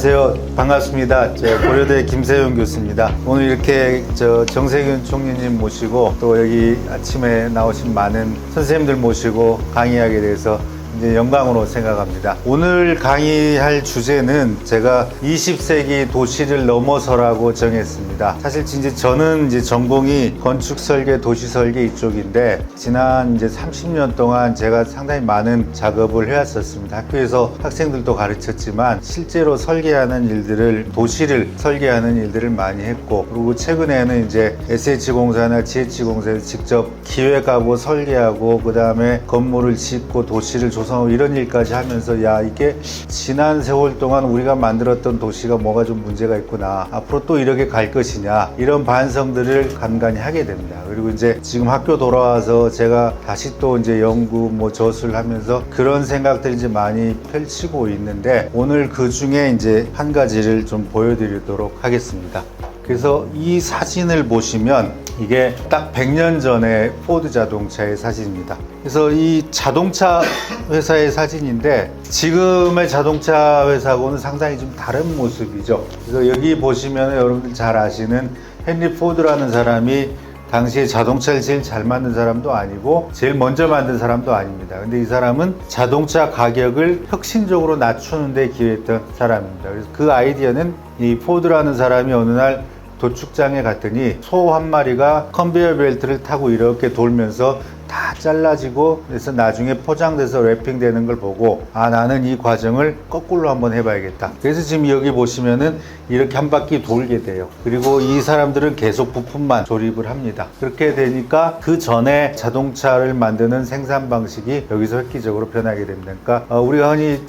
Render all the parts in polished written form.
안녕하세요. 반갑습니다. 고려대 김세용 교수입니다. 오늘 이렇게 정세균 총리님 모시고 또 여기 아침에 나오신 많은 선생님들 모시고 강의하게 돼서 이제 영광으로 생각합니다. 오늘 강의할 주제는 제가 20세기 도시를 넘어서라고 정했습니다. 사실 이제 저는 전공이 건축 설계, 도시 설계 이쪽인데 지난 이제 30년 동안 제가 상당히 많은 작업을 해왔었습니다. 학교에서 학생들도 가르쳤지만 실제로 설계하는 일들을, 도시를 설계하는 일들을 많이 했고, 그리고 최근에는 이제 SH공사나 GH공사에서 직접 기획하고 설계하고 그 다음에 건물을 짓고 도시를 조성하고 이런 일까지 하면서 야, 이게 지난 세월 동안 우리가 만들었던 도시가 뭐가 좀 문제가 있구나, 앞으로 또 이렇게 갈 것이냐, 이런 반성들을 간간히 하게 됩니다. 그리고 이제 지금 학교 돌아와서 제가 다시 또 이제 연구 저술을 하면서 그런 생각들이 이제 많이 펼치고 있는데, 오늘 그 중에 이제 한 가지를 좀 보여드리도록 하겠습니다. 그래서 이 사진을 보시면 이게 딱 100년 전에 포드 자동차의 사진입니다. 그래서 이 자동차 회사의 사진인데 지금의 자동차 회사하고는 상당히 좀 다른 모습이죠. 그래서 여기 보시면 여러분들 잘 아시는 헨리 포드라는 사람이 당시에 자동차를 제일 잘 만든 사람도 아니고 제일 먼저 만든 사람도 아닙니다. 근데 이 사람은 자동차 가격을 혁신적으로 낮추는 데 기여했던 사람입니다. 그래서 그 아이디어는 이 포드라는 사람이 어느 날 도축장에 갔더니 소 한 마리가 컨베이어 벨트를 타고 이렇게 돌면서 다 잘라지고, 그래서 나중에 포장돼서 랩핑되는 걸 보고, 아, 나는 이 과정을 거꾸로 한번 해봐야겠다. 그래서 지금 여기 보시면은 이렇게 한 바퀴 돌게 돼요. 그리고 이 사람들은 계속 부품만 조립을 합니다. 그렇게 되니까 그 전에 자동차를 만드는 생산 방식이 여기서 획기적으로 변하게 됩니다. 그러니까 우리가 흔히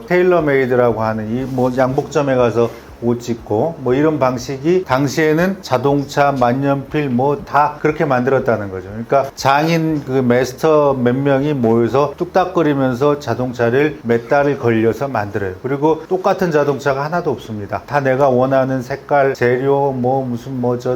테일러 메이드라고 하는 이 양복점에 가서 옷 짓고 이런 방식이 당시에는 자동차, 만년필 다 그렇게 만들었다는 거죠. 그러니까 장인 그 마스터 몇 명이 모여서 뚝딱거리면서 자동차를 몇 달을 걸려서 만들어요. 그리고 똑같은 자동차가 하나도 없습니다. 다 내가 원하는 색깔, 재료,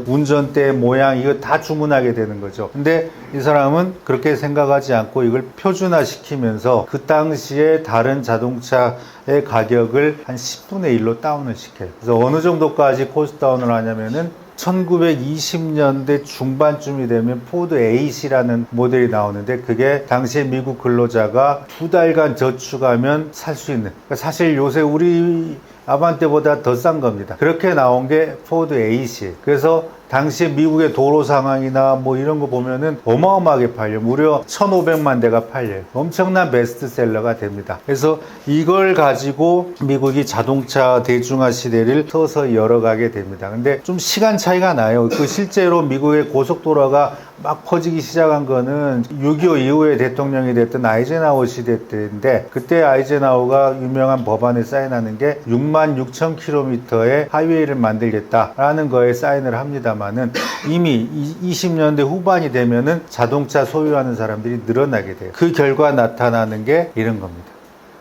운전대 모양, 이거 다 주문하게 되는 거죠. 근데 이 사람은 그렇게 생각하지 않고 이걸 표준화시키면서 그 당시에 다른 자동차의 가격을 한 10분의 1로 다운을 시켜요. 그래서 어느 정도까지 코스트 다운을 하냐면은 1920년대 중반쯤이 되면 포드 8이라는 모델이 나오는데, 그게 당시에 미국 근로자가 2달간 저축하면 살 수 있는, 그러니까 사실 요새 우리 아반떼보다 더 싼 겁니다. 그렇게 나온 게 포드 8이에요. 그래서 당시에 미국의 도로 상황이나 이런 거 보면은 어마어마하게 팔려요. 무려 1,500만 대가 팔려요. 엄청난 베스트셀러가 됩니다. 그래서 이걸 가지고 미국이 자동차 대중화 시대를 서서히 열어가게 됩니다. 근데 좀 시간 차이가 나요. 실제로 미국의 고속도로가 막 퍼지기 시작한 거는 6.25 이후에 대통령이 됐던 아이젠하워 시대 때인데, 그때 아이젠하워가 유명한 법안에 사인하는 게 66,000km의 하이웨이를 만들겠다라는 거에 사인을 합니다만은, 이미 20년대 후반이 되면은 자동차 소유하는 사람들이 늘어나게 돼요. 그 결과 나타나는 게 이런 겁니다.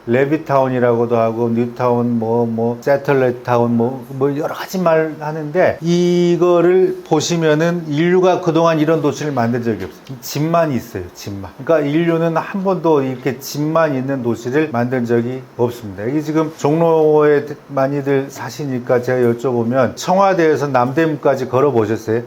레비타운이라고도 하고 뉴타운, 세틀렛타운, 여러 가지 말 하는데, 이거를 보시면은 인류가 그동안 이런 도시를 만든 적이 없어요. 집만 있어요, 집만. 그러니까 인류는 한 번도 이렇게 집만 있는 도시를 만든 적이 없습니다. 이게 지금 종로에 많이들 사시니까 제가 여쭤보면 청와대에서 남대문까지 걸어 보셨어요?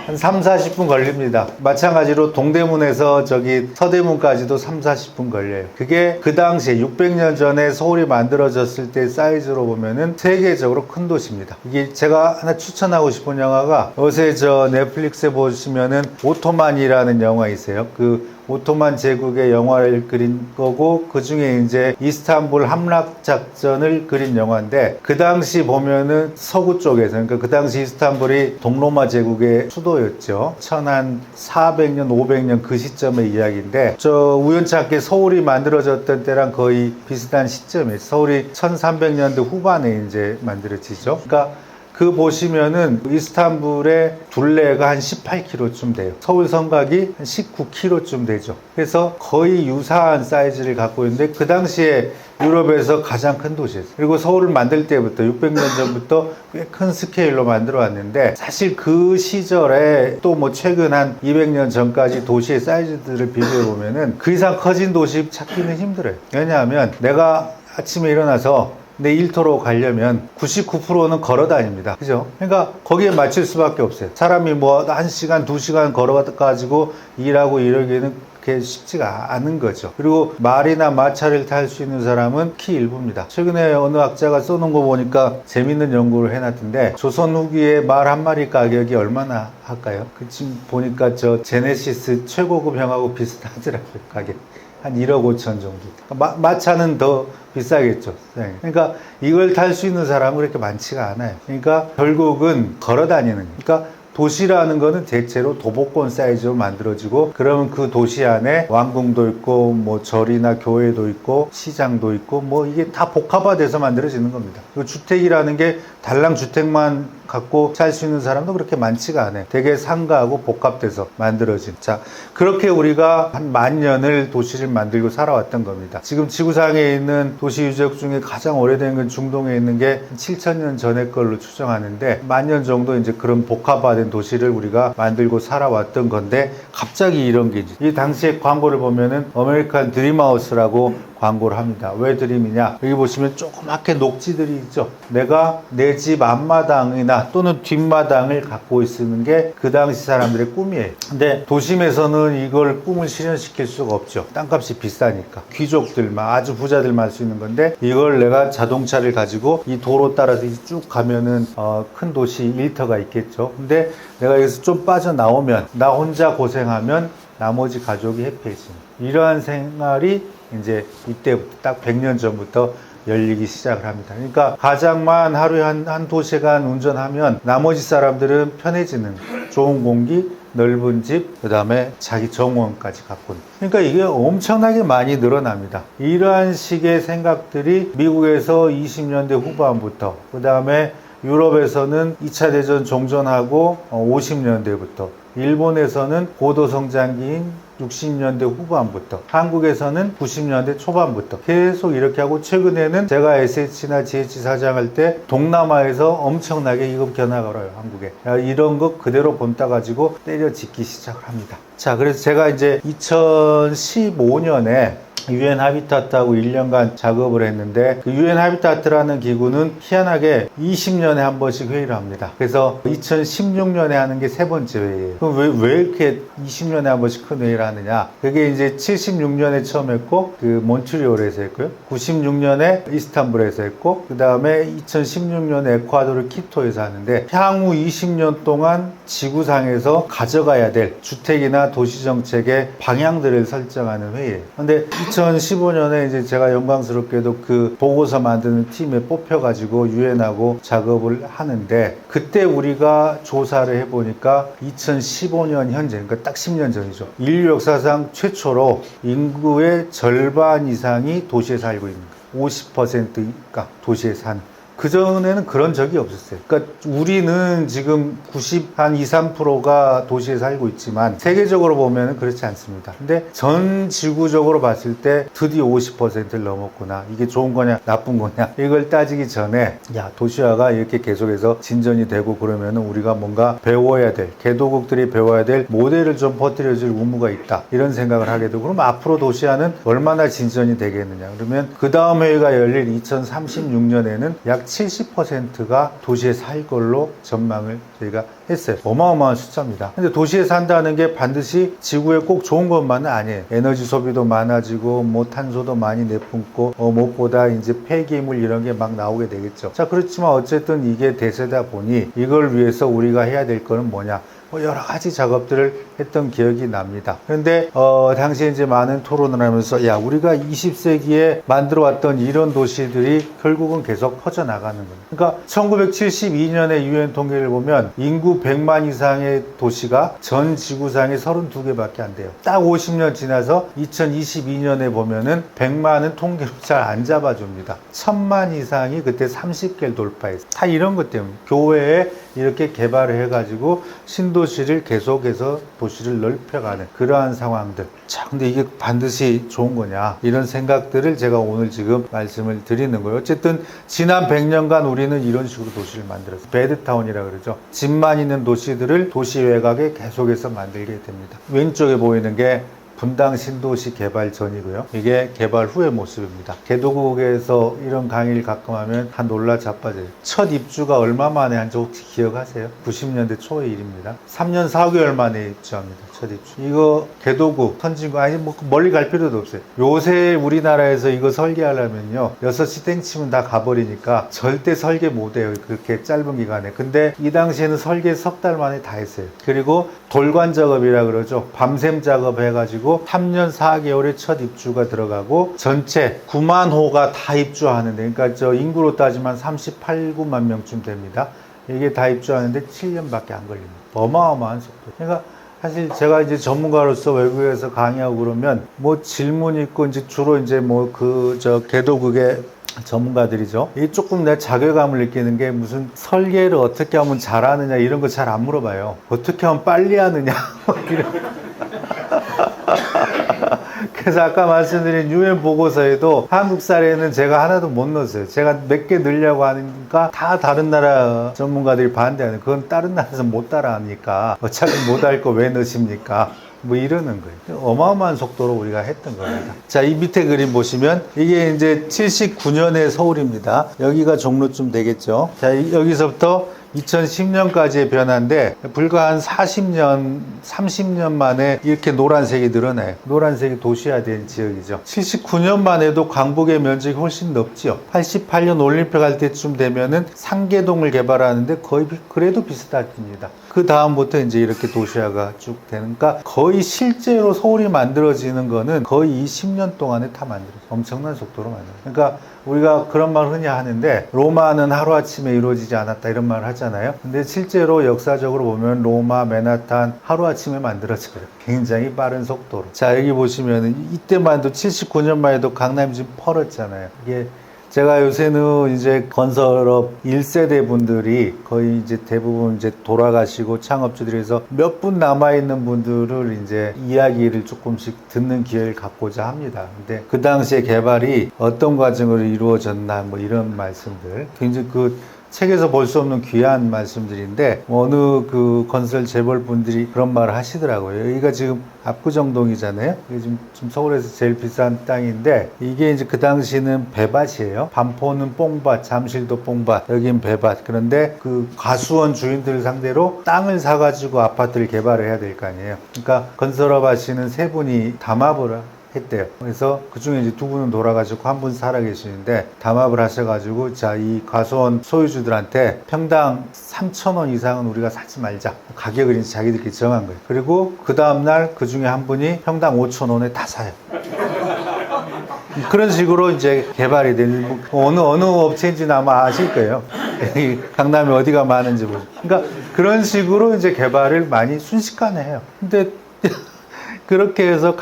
한 3-40분 걸립니다. 마찬가지로 동대문에서 서대문까지도 3-40분 걸려요. 그게 그 당시에 600년 전에 서울이 만들어졌을 때 사이즈로 보면은 세계적으로 큰 도시입니다. 이게 제가 하나 추천하고 싶은 영화가, 요새 넷플릭스에 보시면은 오토만이라는 영화 있어요. 그 오토만 제국의 영화를 그린 거고, 그 중에 이제 이스탄불 함락 작전을 그린 영화인데, 그 당시 보면은 서구 쪽에서, 그러니까 그 당시 이스탄불이 동로마 제국의 수도였죠. 1400년, 500년 그 시점의 이야기인데, 우연찮게 서울이 만들어졌던 때랑 거의 비슷한 시점이에요. 서울이 1300년대 후반에 이제 만들어지죠. 그러니까 그 보시면은 이스탄불의 둘레가 한 18km쯤 돼요. 서울 성곽이 한 19km쯤 되죠. 그래서 거의 유사한 사이즈를 갖고 있는데, 그 당시에 유럽에서 가장 큰 도시였어요. 그리고 서울을 만들 때부터 600년 전부터 꽤 큰 스케일로 만들어 왔는데, 사실 그 시절에 또 최근 한 200년 전까지 도시의 사이즈들을 비교해 보면은 그 이상 커진 도시 찾기는 힘들어요. 왜냐하면 내가 아침에 일어나서 내 일터로 가려면 99%는 걸어 다닙니다. 그죠? 그러니까 거기에 맞출 수밖에 없어요. 사람이 뭐 1시간, 2시간 걸어가지고 일하고 이러기에는 그게 쉽지가 않은 거죠. 그리고 말이나 마차를 탈 수 있는 사람은 키 일부입니다. 최근에 어느 학자가 써놓은 거 보니까 재밌는 연구를 해놨던데 조선 후기에 말 한 마리 가격이 얼마나 할까요? 그 지금 보니까 저 제네시스 최고급 형하고 비슷하더라고요. 가격. 한 1억 5천 정도. 마차는 더 비싸겠죠. 그러니까 이걸 탈 수 있는 사람은 그렇게 많지가 않아요. 그러니까 결국은 걸어 다니는. 그러니까 도시라는 거는 대체로 도보권 사이즈로 만들어지고, 그러면 그 도시 안에 왕궁도 있고 뭐 절이나 교회도 있고 시장도 있고 뭐 이게 다 복합화돼서 만들어지는 겁니다. 그 주택이라는 게 달랑 주택만 갖고 살 수 있는 사람도 그렇게 많지가 않아요. 되게 상가하고 복합돼서 만들어진. 자, 그렇게 우리가 한 10,000년을 도시를 만들고 살아왔던 겁니다. 지금 지구상에 있는 도시 유적 중에 가장 오래된 건 중동에 있는 게 7,000년 전의 걸로 추정하는데, 10,000년 정도 이제 그런 복합화된 도시를 우리가 만들고 살아왔던 건데, 갑자기 이런 게 이 당시에 광고를 보면은 아메리칸 드림하우스라고 광고를 합니다. 왜 드림이냐? 여기 보시면 조그맣게 녹지들이 있죠. 내가 내 집 앞마당이나 또는 뒷마당을 갖고 있는 게 그 당시 사람들의 꿈이에요. 근데 도심에서는 이걸 꿈을 실현시킬 수가 없죠. 땅값이 비싸니까. 귀족들만, 아주 부자들만 할 수 있는 건데, 이걸 내가 자동차를 가지고 이 도로 따라서 쭉 가면은 큰 도시 일터가 있겠죠. 근데 내가 여기서 좀 빠져나오면 나 혼자 고생하면 나머지 가족이 해피해집니다. 이러한 생활이 이제 이때부터 딱 100년 전부터 열리기 시작을 합니다. 그러니까 가장만 하루에 한 2시간 운전하면 나머지 사람들은 편해지는, 좋은 공기, 넓은 집, 그 다음에 자기 정원까지 갖고 있는. 그러니까 이게 엄청나게 많이 늘어납니다. 이러한 식의 생각들이 미국에서 20년대 후반부터, 그 다음에 유럽에서는 2차 대전 종전하고 50년대부터, 일본에서는 고도성장기인 60년대 후반부터, 한국에서는 90년대 초반부터 계속 이렇게 하고, 최근에는 제가 SH나 GH 사장할 때 동남아에서 엄청나게 이거 변화가 와요. 한국에 이런 거 그대로 본따 가지고 때려 짓기 시작을 합니다. 자, 그래서 제가 이제 2015년에 UN 하비타트하고 1년간 작업을 했는데, 그 UN 하비타트라는 기구는 희한하게 20년에 한 번씩 회의를 합니다. 그래서 2016년에 하는 게 3번째 회의예요. 그럼 왜 이렇게 20년에 한 번씩 큰 회의를 하느냐? 그게 이제 76년에 처음 했고, 그 몬트리올에서 했고요. 96년에 이스탄불에서 했고, 그 다음에 2016년에 에콰도르 키토에서 하는데, 향후 20년 동안 지구상에서 가져가야 될 주택이나 도시정책의 방향들을 설정하는 회의예요. 근데 2015년에 이제 제가 영광스럽게도 그 보고서 만드는 팀에 뽑혀가지고 유엔하고 작업을 하는데, 그때 우리가 조사를 해보니까 2015년 현재, 그러니까 딱 10년 전이죠. 인류 역사상 최초로 인구의 절반 이상이 도시에 살고 있는 거예요. 50%가 도시에 사는. 그전에는 그런 적이 없었어요. 그러니까 우리는 지금 2~3%가 도시에 살고 있지만 세계적으로 보면 그렇지 않습니다. 근데 전 지구적으로 봤을 때 드디어 50%를 넘었구나. 이게 좋은 거냐 나쁜 거냐 이걸 따지기 전에, 야, 도시화가 이렇게 계속해서 진전이 되고 그러면 우리가 뭔가 배워야 될, 개도국들이 배워야 될 모델을 좀 퍼뜨려줄 의무가 있다, 이런 생각을 하게 되고, 그럼 앞으로 도시화는 얼마나 진전이 되겠느냐. 그러면 그 다음 회의가 열릴 2036년에는 약 70%가 도시에 살 걸로 전망을 저희가 했어요. 어마어마한 숫자입니다. 근데 도시에 산다는 게 반드시 지구에 꼭 좋은 것만은 아니에요. 에너지 소비도 많아지고 뭐 탄소도 많이 내뿜고 무엇보다 이제 폐기물 이런 게 막 나오게 되겠죠. 자, 그렇지만 어쨌든 이게 대세다 보니 이걸 위해서 우리가 해야 될 거는 뭐냐, 여러 가지 작업들을 했던 기억이 납니다. 그런데 당시에 이제 많은 토론을 하면서, 야, 우리가 20세기에 만들어왔던 이런 도시들이 결국은 계속 퍼져나가는 거예요. 그러니까 1972년에 유엔 통계를 보면 인구 100만 이상의 도시가 전 지구상에 32개밖에 안 돼요. 딱 50년 지나서 2022년에 보면은 100만은 통계로 잘 안 잡아줍니다. 1000만 이상이 그때 30개를 돌파했어요. 다 이런 것 때문에 교회에 이렇게 개발을 해가지고 신도시를 계속해서 도시를 넓혀가는 그러한 상황들. 자, 근데 이게 반드시 좋은 거냐, 이런 생각들을 제가 오늘 지금 말씀을 드리는 거예요. 어쨌든 지난 100년간 우리는 이런 식으로 도시를 만들었어요. 배드타운이라 그러죠. 집만 있는 도시들을 도시 외곽에 계속해서 만들게 됩니다. 왼쪽에 보이는 게 분당 신도시 개발 전이고요. 이게 개발 후의 모습입니다. 개도국에서 이런 강의를 가끔 하면 다 놀라 자빠져요. 첫 입주가 얼마 만에 한지 혹시 기억하세요? 90년대 초의 일입니다. 3년 4개월 만에 입주합니다. 첫 입주. 이거 개도국, 선진국, 아니 뭐 멀리 갈 필요도 없어요. 요새 우리나라에서 이거 설계하려면요 6시 땡치면 다 가버리니까 절대 설계 못해요. 그렇게 짧은 기간에. 근데 이 당시에는 설계 석 달 만에 다 했어요. 그리고 돌관 작업이라 그러죠. 밤샘 작업 해가지고 3년 4개월에 첫 입주가 들어가고 전체 9만 호가 다 입주하는데, 그러니까 저 인구로 따지면 38, 9만 명쯤 됩니다. 이게 다 입주하는데 7년밖에 안 걸립니다. 어마어마한 속도. 그러니까 사실 제가 이제 전문가로서 외국에서 강의하고 그러면 뭐 질문 있고 이제 주로 이제 뭐 개도국의 전문가들이죠. 이 조금 내 자괴감을 느끼는 게 무슨 설계를 어떻게 하면 잘하느냐 이런 거 잘 안 물어봐요. 어떻게 하면 빨리 하느냐 그래서 아까 말씀드린 UN 보고서에도 한국 사례는 제가 하나도 못 넣었어요. 제가 몇 개 넣으려고 하니까 다 다른 나라 전문가들이 반대하는, 그건 다른 나라에서 못 따라하니까 어차피 못 할 거 왜 넣으십니까? 뭐 이러는 거예요. 어마어마한 속도로 우리가 했던 겁니다. 자, 이 밑에 그림 보시면 이게 이제 79년의 서울입니다. 여기가 종로쯤 되겠죠. 자, 여기서부터 2010년까지의 변화인데 불과 한 40년, 30년 만에 이렇게 노란색이 늘어나요. 노란색이 도시화된 지역이죠. 79년만 해도 강북의 면적이 훨씬 넓지요. 88년 올림픽 할 때쯤 되면은 상계동을 개발하는데 거의 그래도 비슷합니다. 그 다음부터 이제 이렇게 도시화가 쭉 되니까 거의 실제로 서울이 만들어지는 거는 거의 20년 동안에 다 만들어져요. 엄청난 속도로 만들어요. 그러니까 우리가 그런 말 흔히 하는데 로마는 하루아침에 이루어지지 않았다 이런 말을 하잖아요. 근데 실제로 역사적으로 보면 로마, 맨하탄 하루아침에 만들어져요. 굉장히 빠른 속도로. 자, 여기 보시면 이때만 해도 79년만 해도 강남이 좀 펄었잖아요. 이게 제가 요새는 이제 건설업 1세대 분들이 거의 이제 대부분 이제 돌아가시고 창업주들에서 몇 분 남아있는 분들을 이제 이야기를 조금씩 듣는 기회를 갖고자 합니다. 근데 그 당시에 개발이 어떤 과정으로 이루어졌나 뭐 이런 말씀들. 굉장히 그 책에서 볼 수 없는 귀한 말씀들인데 어느 그 건설 재벌 분들이 그런 말을 하시더라고요. 여기가 지금 압구정동이잖아요. 이게 지금 서울에서 제일 비싼 땅인데 이게 이제 그 당시는 배밭이에요. 반포는 뽕밭, 잠실도 뽕밭, 여긴 배밭. 그런데 그 과수원 주인들을 상대로 땅을 사가지고 아파트를 개발을 해야 될 거 아니에요. 그러니까 건설업 하시는 세 분이 담합을 했대요. 그래서 그 중에 이제 두 분은 돌아가시고 한 분 살아 계시는데 담합을 하셔가지고 자, 이 과수원 소유주들한테 평당 3,000원 이상은 우리가 사지 말자. 가격을 이제 자기들끼리 정한 거예요. 그리고 그 다음날 그 중에 한 분이 평당 5,000원에 다 사요. 그런 식으로 이제 개발이 된, 어느 업체인지는 아마 아실 거예요. 강남에 어디가 많은지 모르죠. 그러니까 그런 식으로 이제 개발을 많이 순식간에 해요. 근데 그렇게 해서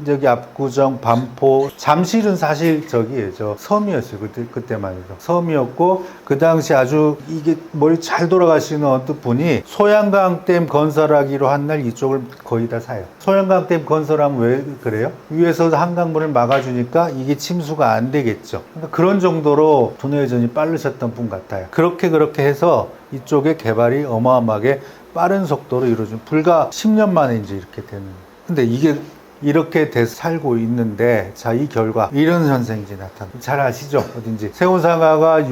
저기 압구정, 반포, 잠실은 사실 저기예요. 저 섬이었어요. 그때만 해도. 섬이었고, 그 당시 아주 이게 머리 잘 돌아가시는 어떤 분이 소양강댐 건설하기로 한 날 이쪽을 거의 다 사요. 소양강댐 건설하면 왜 그래요? 위에서 한강물을 막아주니까 이게 침수가 안 되겠죠. 그러니까 그런 정도로 분회전이 빠르셨던 분 같아요. 그렇게 해서 이쪽의 개발이 어마어마하게 빠른 속도로 이루어진, 불과 10년 만에 이제 이렇게 되는 거예요. 근데 이게 이렇게 돼서 살고 있는데, 자, 이 결과 이런 현상이 이제 나타납니다. 잘 아시죠? 어딘지. 세운상가가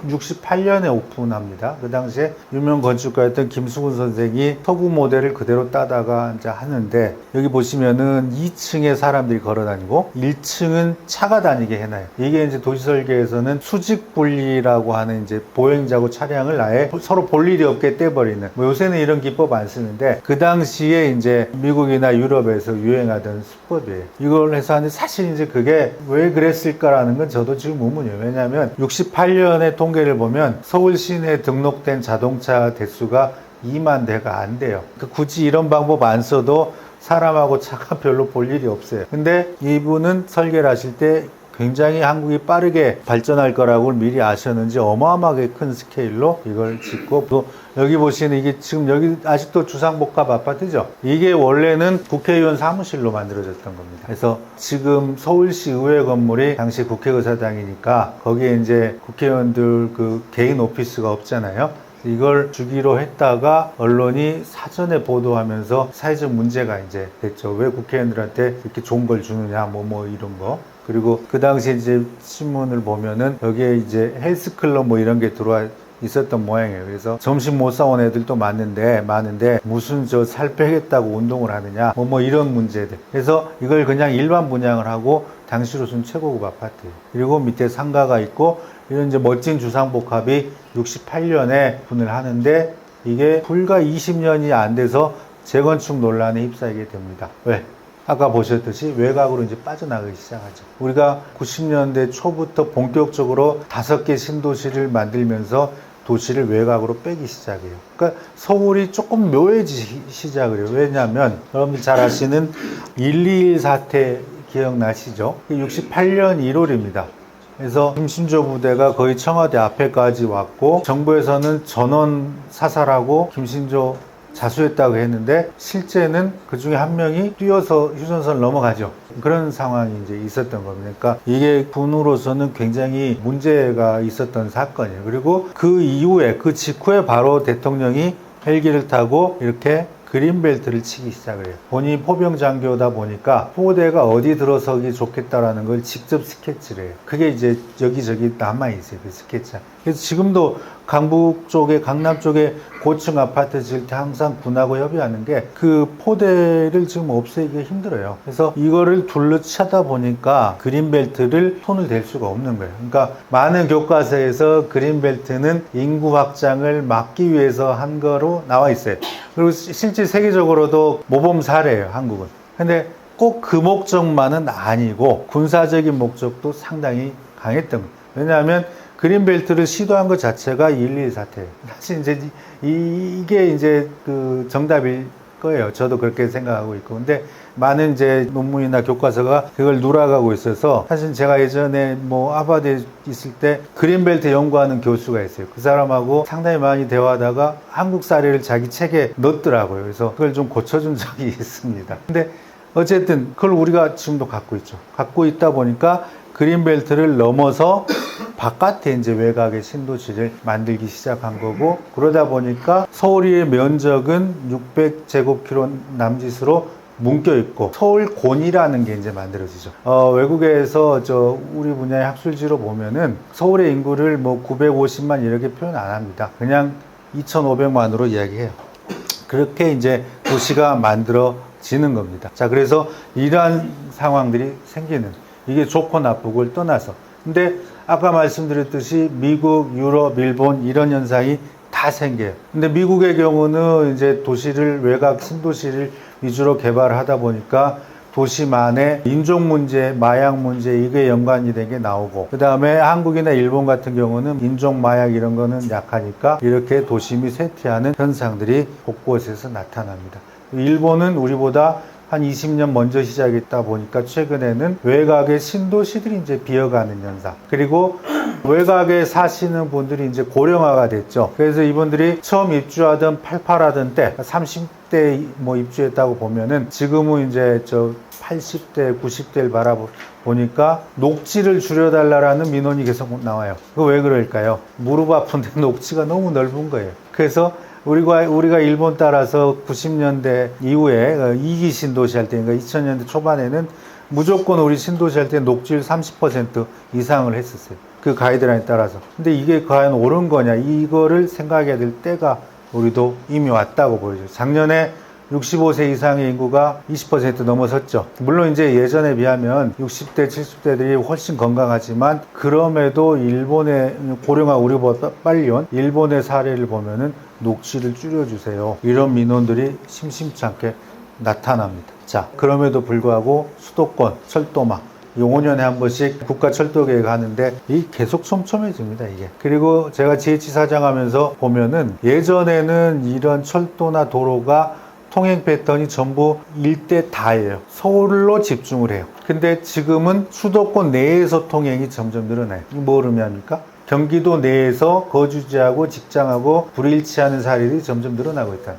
68년에 오픈합니다. 그 당시에 유명 건축가였던 김수근 선생이 서구 모델을 그대로 따다가 이제 하는데, 여기 보시면은 2층에 사람들이 걸어 다니고 1층은 차가 다니게 해놔요. 이게 이제 도시 설계에서는 수직 분리라고 하는 이제 보행자고 차량을 아예 서로 볼 일이 없게 떼버리는, 뭐 요새는 이런 기법 안 쓰는데 그 당시에 이제 미국이나 유럽에서 유행하던 수법이에요. 이걸 해서 하는데 사실 이제 그게 왜 그랬을까라는 건 저도 지금 의문이에요. 왜냐하면 68년의 통계를 보면 서울 시내에 등록된 자동차 대수가 2만 대가 안 돼요. 굳이 이런 방법 안 써도 사람하고 차가 별로 볼 일이 없어요. 근데 이분은 설계를 하실 때 굉장히 한국이 빠르게 발전할 거라고 미리 아셨는지 어마어마하게 큰 스케일로 이걸 짓고, 또 여기 보시는 이게 지금 여기 아직도 주상복합 아파트죠. 이게 원래는 국회의원 사무실로 만들어졌던 겁니다. 그래서 지금 서울시 의회 건물이 당시 국회의사당이니까 거기에 이제 국회의원들 그 개인 오피스가 없잖아요. 이걸 주기로 했다가 언론이 사전에 보도하면서 사회적 문제가 이제 됐죠. 왜 국회의원들한테 이렇게 좋은 걸 주느냐, 뭐 이런 거. 그리고 그 당시에 이제 신문을 보면은 여기에 이제 헬스클럽 뭐 이런 게 들어와 있었던 모양이에요. 그래서 점심 못 사온 애들도 많은데 무슨 저 살 빼겠다고 운동을 하느냐 뭐 이런 문제들. 그래서 이걸 그냥 일반 분양을 하고 당시로서는 최고급 아파트예요. 그리고 밑에 상가가 있고 이런 이제 멋진 주상복합이 68년에 분을 하는데 이게 불과 20년이 안 돼서 재건축 논란에 휩싸이게 됩니다. 왜? 아까 보셨듯이 외곽으로 이제 빠져나가기 시작하죠. 우리가 90년대 초부터 본격적으로 5개 신도시를 만들면서 도시를 외곽으로 빼기 시작해요. 그러니까 서울이 조금 묘해지기 시작을 해요. 왜냐하면 여러분들 잘 아시는 121 사태 기억나시죠? 68년 1월입니다. 그래서 김신조 부대가 거의 청와대 앞에까지 왔고 정부에서는 전원 사살하고 김신조 자수했다고 했는데 실제는 그 중에 한 명이 뛰어서 휴전선을 넘어가죠. 그런 상황이 이제 있었던 겁니다. 그러니까 이게 군으로서는 굉장히 문제가 있었던 사건이에요. 그리고 그 이후에 그 직후에 바로 대통령이 헬기를 타고 이렇게 그린벨트를 치기 시작을 해요. 본인이 포병장교다 보니까 포대가 어디 들어서기 좋겠다라는 걸 직접 스케치를 해요. 그게 이제 여기저기 남아있어요. 그 스케치가. 그래서 지금도 강북 쪽에, 강남 쪽에 고층 아파트 지을 때 항상 군하고 협의하는 게 그 포대를 지금 없애기가 힘들어요. 그래서 이거를 둘러차다 보니까 그린벨트를 손을 댈 수가 없는 거예요. 그러니까 많은 교과서에서 그린벨트는 인구 확장을 막기 위해서 한 거로 나와 있어요. 그리고 실제 세계적으로도 모범 사례예요, 한국은. 근데 꼭 그 목적만은 아니고 군사적인 목적도 상당히 강했던 거예요. 왜냐하면 그린벨트를 시도한 것 자체가 1.12 사태예요. 사실 이제 이게 이제 그 정답일 거예요. 저도 그렇게 생각하고 있고. 근데 많은 이제 논문이나 교과서가 그걸 누락하고 있어서 사실 제가 예전에 뭐 하버드에 있을 때 그린벨트 연구하는 교수가 있어요. 그 사람하고 상당히 많이 대화하다가 한국 사례를 자기 책에 넣었더라고요. 그래서 그걸 좀 고쳐준 적이 있습니다. 근데 어쨌든 그걸 우리가 지금도 갖고 있죠. 갖고 있다 보니까 그린벨트를 넘어서 바깥에 이제 외곽의 신도시를 만들기 시작한 거고, 그러다 보니까 서울의 면적은 600제곱킬로 남짓으로 묶여 있고 서울곤이라는 게 이제 만들어지죠. 외국에서 우리 분야의 학술지로 보면은 서울의 인구를 뭐 950만 이렇게 표현 안 합니다. 그냥 2,500만으로 이야기해요. 그렇게 이제 도시가 만들어지는 겁니다. 자, 그래서 이러한 상황들이 생기는, 이게 좋고 나쁘고를 떠나서. 근데 아까 말씀드렸듯이 미국, 유럽, 일본 이런 현상이 다 생겨요. 근데 미국의 경우는 이제 도시를, 외곽 신도시를 위주로 개발하다 보니까 도시만의 인종 문제, 마약 문제, 이게 연관이 된 게 나오고, 그 다음에 한국이나 일본 같은 경우는 인종 마약 이런 거는 약하니까 이렇게 도심이 쇠퇴하는 현상들이 곳곳에서 나타납니다. 일본은 우리보다 한 20년 먼저 시작했다 보니까 최근에는 외곽의 신도시들이 이제 비어가는 현상. 그리고 외곽에 사시는 분들이 이제 고령화가 됐죠. 그래서 이분들이 처음 입주하던 88하던 때 30대 뭐 입주했다고 보면은 지금은 이제 80대, 90대를 바라보니까 녹지를 줄여달라는 민원이 계속 나와요. 그거 왜 그럴까요? 무릎 아픈데 녹지가 너무 넓은 거예요. 그래서 우리가 일본 따라서 90년대 이후에 2기 신도시 할 때, 그러니까 2000년대 초반에는 무조건 우리 신도시 할 때 녹지율 30% 이상을 했었어요. 그 가이드라인에 따라서. 근데 이게 과연 옳은 거냐, 이거를 생각해야 될 때가 우리도 이미 왔다고 보여져요. 작년에 65세 이상의 인구가 20% 넘어섰죠. 물론 이제 예전에 비하면 60대, 70대들이 훨씬 건강하지만, 그럼에도 일본의 고령화, 우리보다 빨리 온 일본의 사례를 보면은 녹지를 줄여주세요, 이런 민원들이 심심치 않게 나타납니다. 자, 그럼에도 불구하고 수도권, 철도망, 5년에 한 번씩 국가철도계획 하는데 이 계속 촘촘해집니다, 이게. 그리고 제가 지혜치사장 하면서 보면은 예전에는 이런 철도나 도로가 통행 패턴이 전부 일대 다예요. 서울로 집중을 해요. 근데 지금은 수도권 내에서 통행이 점점 늘어나요. 뭐 의미합니까? 경기도 내에서 거주지하고 직장하고 불일치하는 사례들이 점점 늘어나고 있다.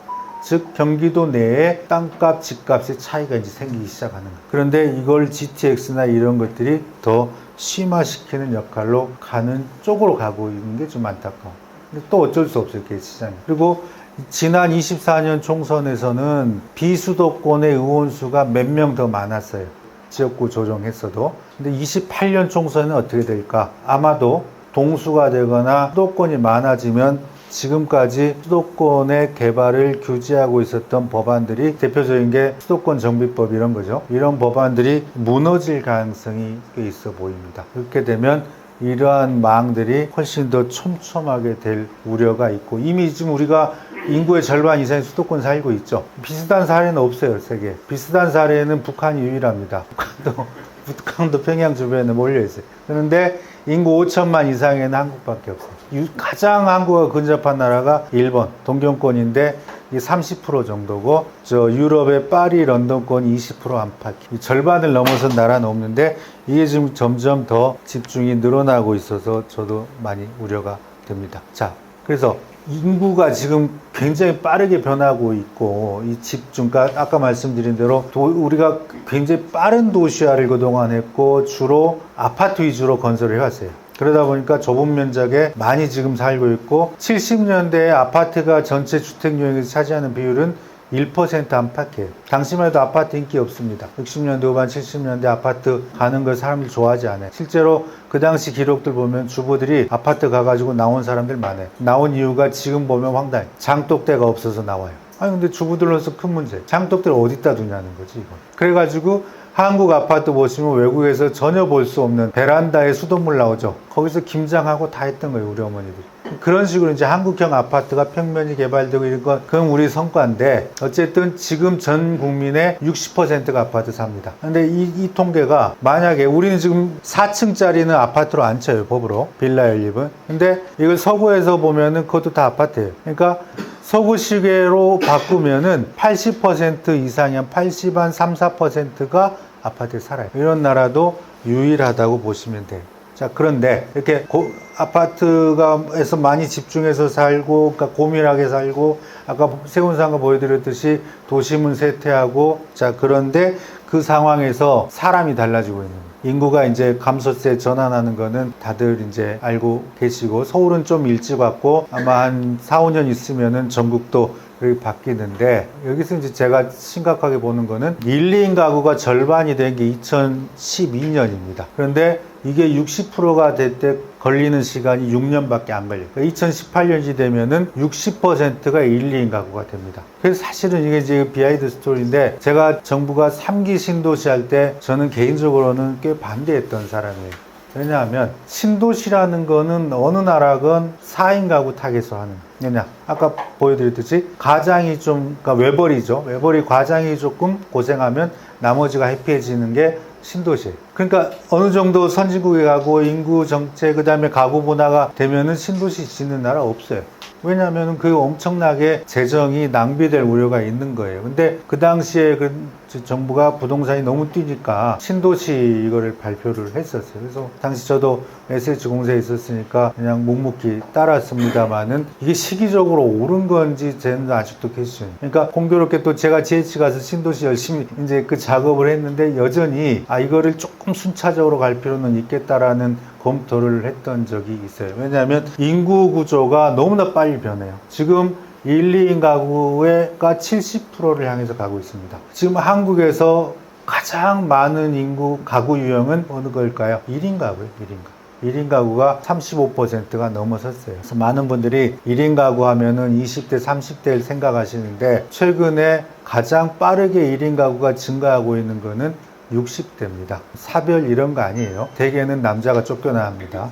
즉 경기도 내에 땅값, 집값의 차이가 이제 생기기 시작하는 거예요. 그런데 이걸 GTX나 이런 것들이 더 심화시키는 역할로 가는 쪽으로 가고 있는 게 좀 안타까워. 근데 또 어쩔 수 없어요, 이렇게 시장이. 그리고 지난 24년 총선에서는 비수도권의 의원 수가 몇 명 더 많았어요. 지역구 조정했어도. 근데 28년 총선은 어떻게 될까? 아마도 동수가 되거나 수도권이 많아지면 지금까지 수도권의 개발을 규제하고 있었던 법안들이, 대표적인 게 수도권 정비법 이런 거죠. 이런 법안들이 무너질 가능성이 꽤 있어 보입니다. 그렇게 되면 이러한 망들이 훨씬 더 촘촘하게 될 우려가 있고, 이미 지금 우리가 인구의 절반 이상이 수도권 살고 있죠. 비슷한 사례는 없어요, 세계. 비슷한 사례는 북한이 유일합니다. 북한도 평양 주변에 몰려 있어요. 그런데 인구 5천만 이상에는 한국밖에 없어요. 가장 한국과 근접한 나라가 일본, 동경권인데 이게 30% 정도고, 유럽의 파리, 런던권이 20% 안팎. 절반을 넘어선 나라는 없는데 이게 지금 점점 더 집중이 늘어나고 있어서 저도 많이 우려가 됩니다. 자, 그래서 인구가 지금 굉장히 빠르게 변하고 있고, 이 집중, 그러니까 아까 말씀드린 대로 우리가 굉장히 빠른 도시화를 그동안 했고, 주로 아파트 위주로 건설을 해왔어요. 그러다 보니까 좁은 면적에 많이 지금 살고 있고, 70년대에 아파트가 전체 주택용에서 차지하는 비율은 1% 안팎이에요. 당시만 해도 아파트 인기 없습니다. 60년대 후반 70년대 아파트 가는 걸 사람들이 좋아하지 않아요. 실제로 그 당시 기록들 보면 주부들이 아파트 가가지고 나온 사람들 많아요. 나온 이유가 지금 보면 황당해요. 장독대가 없어서 나와요. 아니 근데 주부들로서 큰 문제. 장독대를 어디다 두냐는 거지 이거. 그래가지고 한국 아파트 보시면 외국에서 전혀 볼 수 없는 베란다에 수돗물 나오죠. 거기서 김장하고 다 했던 거예요, 우리 어머니들이. 그런 식으로 이제 한국형 아파트가 평면이 개발되고 이런 건, 그건 우리 성과인데, 어쨌든 지금 전 국민의 60%가 아파트 삽니다. 근데 이 통계가, 만약에 우리는 지금 4층짜리는 아파트로 안 쳐요, 법으로. 빌라 연립은. 근데 이걸 서구에서 보면은 그것도 다 아파트예요. 그러니까 서구 시계로 바꾸면은 80% 이상이, 한 80, 한 3, 4%가 아파트에 살아요. 이런 나라도 유일하다고 보시면 돼요. 자, 그런데 이렇게 아파트가에서 많이 집중해서 살고, 그러니까 고밀하게 살고, 아까 세운상가 보여드렸듯이 도심은 쇠퇴하고, 자, 그런데 그 상황에서 사람이 달라지고 있는 거예요. 인구가 이제 감소세 전환하는 거는 다들 이제 알고 계시고, 서울은 좀 일찍 왔고, 아마 한 4, 5년 있으면은 전국도 바뀌는데, 여기서 이제 제가 심각하게 보는 거는 1, 2인 가구가 절반이 된 게 2012년입니다. 그런데 이게 60%가 될 때 걸리는 시간이 6년밖에 안 걸려요. 그러니까 2018년이 되면은 60%가 1, 2인 가구가 됩니다. 그래서 사실은 이게 지금 비하인드 스토리인데, 제가 정부가 3기 신도시 할 때 저는 개인적으로는 꽤 반대했던 사람이에요. 왜냐하면 신도시라는 거는 어느 나라건 4인 가구 타겟으로 하는 거예요. 왜냐, 아까 보여드렸듯이 가장이 좀, 그러니까 외벌이죠. 외벌이 과장이 조금 고생하면 나머지가 해피해지는 게 신도시예요. 그러니까 어느 정도 선진국에 가고 인구 정체, 그 다음에 가구 분화가 되면은 신도시 짓는 나라 없어요. 왜냐하면 그 엄청나게 재정이 낭비될 우려가 있는 거예요. 근데 그 당시에 그 정부가 부동산이 너무 뛰니까 신도시 이거를 발표를 했었어요. 그래서 당시 저도 SH 공사에 있었으니까 그냥 묵묵히 따랐습니다만은, 이게 시기적으로 옳은 건지 저는 아직도 퀘스천. 그러니까 공교롭게 또 제가 GH 가서 신도시 열심히 이제 그 작업을 했는데, 여전히 이거를 조금 순차적으로 갈 필요는 있겠다라는 검토를 했던 적이 있어요. 왜냐하면 인구 구조가 너무나 빨리 변해요. 지금 1, 2인 가구가 70%를 향해서 가고 있습니다. 지금 한국에서 가장 많은 인구 가구 유형은 어느 걸까요? 1인 가구예요, 1인 가구. 1인 가구가 35%가 넘어섰어요. 그래서 많은 분들이 1인 가구 하면은 20대, 30대를 생각하시는데, 최근에 가장 빠르게 1인 가구가 증가하고 있는 거는 60대입니다. 사별 이런 거 아니에요. 대개는 남자가 쫓겨나갑니다.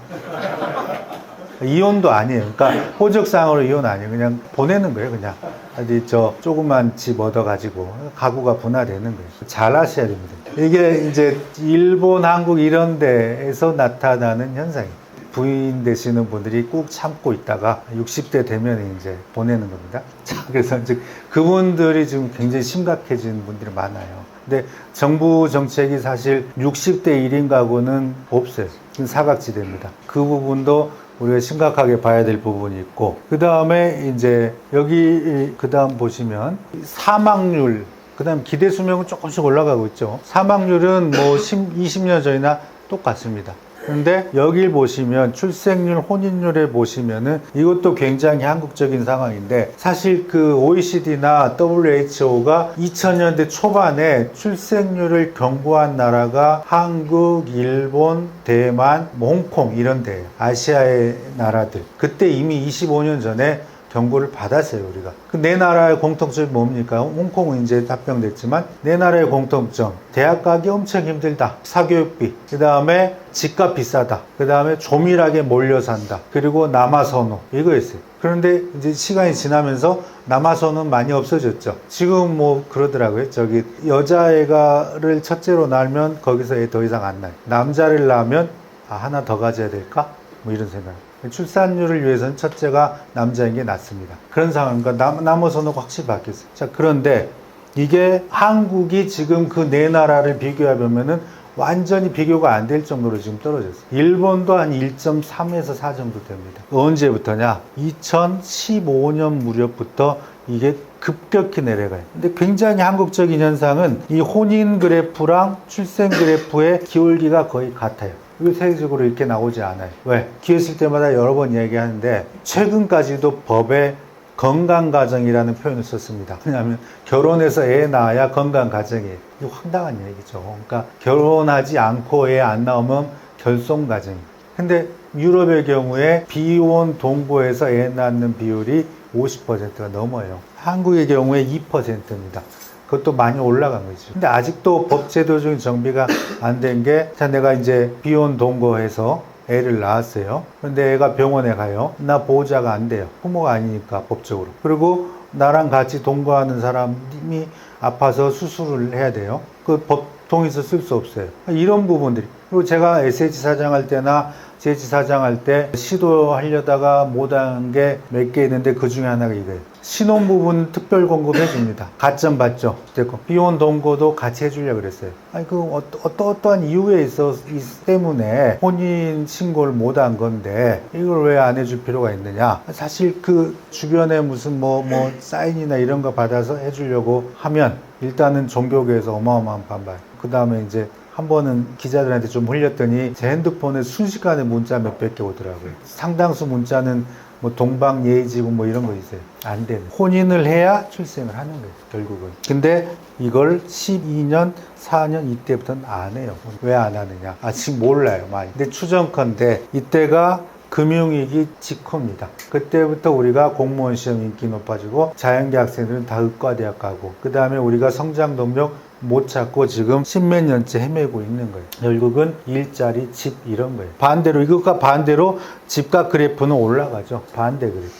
이혼도 아니에요. 그러니까 호적상으로 이혼 아니에요. 그냥 보내는 거예요. 그냥 어디 조그만 집 얻어가지고 가구가 분화되는 거예요. 잘 아셔야 됩니다. 이게 이제 일본, 한국 이런 데에서 나타나는 현상이에요. 부인 되시는 분들이 꾹 참고 있다가 60대 되면 이제 보내는 겁니다. 자, 그래서 이제 그분들이 지금 굉장히 심각해진 분들이 많아요. 근데 정부 정책이 사실 60대 1인 가구는 없어요. 사각지대입니다. 그 부분도 우리가 심각하게 봐야 될 부분이 있고, 그 다음에 이제 여기 그 다음 보시면 사망률, 그 다음 기대 수명은 조금씩 올라가고 있죠. 사망률은 뭐 20년 전이나 똑같습니다. 그런데 여길 보시면 출생률, 혼인율에 보시면은 이것도 굉장히 한국적인 상황인데 사실 그 OECD나 WHO가 2000년대 초반에 출생률을 경고한 나라가 한국, 일본, 대만, 홍콩 이런 데 아시아의 나라들 그때 이미 25년 전에 경고를 받았어요, 우리가. 네 나라의 공통점이 뭡니까? 홍콩은 이제 합병됐지만, 네 나라의 공통점. 대학 가기 엄청 힘들다. 사교육비. 그 다음에 집값 비싸다. 그 다음에 조밀하게 몰려 산다. 그리고 남아선호. 이거였어요. 그런데 이제 시간이 지나면서 남아선호는 많이 없어졌죠. 지금 뭐 그러더라고요. 저기 여자애가를 첫째로 낳으면 거기서 애 더 이상 안 낳아요. 남자를 낳으면 하나 더 가져야 될까? 뭐 이런 생각. 출산율을 위해서는 첫째가 남자인 게 낫습니다. 그런 상황과 남아선호가 확실히 바뀌었어요. 자, 그런데 이게 한국이 지금 그 네 나라를 비교해보면은 완전히 비교가 안 될 정도로 지금 떨어졌어요. 일본도 한 1.3에서 4 정도 됩니다. 언제부터냐? 2015년 무렵부터 이게 급격히 내려가요. 근데 굉장히 한국적인 현상은 이 혼인 그래프랑 출생 그래프의 기울기가 거의 같아요. 이거 세계적으로 이렇게 나오지 않아요. 왜? 기회 쓸 때마다 여러 번 얘기하는데 최근까지도 법에 건강가정이라는 표현을 썼습니다. 왜냐하면 결혼해서 애 낳아야 건강가정이에요. 이거 황당한 얘기죠. 그러니까 결혼하지 않고 애 안 낳으면 결손가정이에요. 근데 유럽의 경우에 비혼 동거에서 애 낳는 비율이 50%가 넘어요. 한국의 경우에 2%입니다. 그것도 많이 올라간 거죠. 근데 아직도 법제도적인 정비가 안 된 게, 자, 내가 이제 비혼 동거해서 애를 낳았어요. 근데 애가 병원에 가요. 나 보호자가 안 돼요. 부모가 아니니까 법적으로. 그리고 나랑 같이 동거하는 사람이 아파서 수술을 해야 돼요. 그 법 동의서 쓸 수 없어요. 이런 부분들이. 그리고 제가 SH 사장할 때나 GH 사장할 때 시도하려다가 못한 게 몇 개 있는데 그 중에 하나가 이거예요. 신혼부분 특별 공급 해줍니다. 가점 받죠. 비혼 동거도 같이 해주려고 그랬어요. 아니, 어떠한 이유에 있어서 때문에 혼인 신고를 못한 건데 이걸 왜 안 해줄 필요가 있느냐. 사실 그 주변에 무슨 뭐 사인이나 이런 거 받아서 해주려고 하면 일단은 종교계에서 어마어마한 반발. 그 다음에 이제 한 번은 기자들한테 좀 흘렸더니 제 핸드폰에 순식간에 문자 몇백 개 오더라고요. 상당수 문자는 뭐 동방예의지국 뭐 이런 거 있어요. 안 되는. 혼인을 해야 출생을 하는 거예요, 결국은. 근데 이걸 12년, 4년 이때부터는 안 해요. 왜 안 하느냐? 아직 몰라요, 많이. 근데 추정컨대 이때가 금융위기 직후입니다. 그때부터 우리가 공무원 시험 인기 높아지고 자연계 학생들은 다 의과대학 가고 그 다음에 우리가 성장 동력 못 찾고 지금 십몇 년째 헤매고 있는 거예요. 결국은 일자리, 집 이런 거예요. 반대로 이것과 반대로 집값 그래프는 올라가죠. 반대 그래프.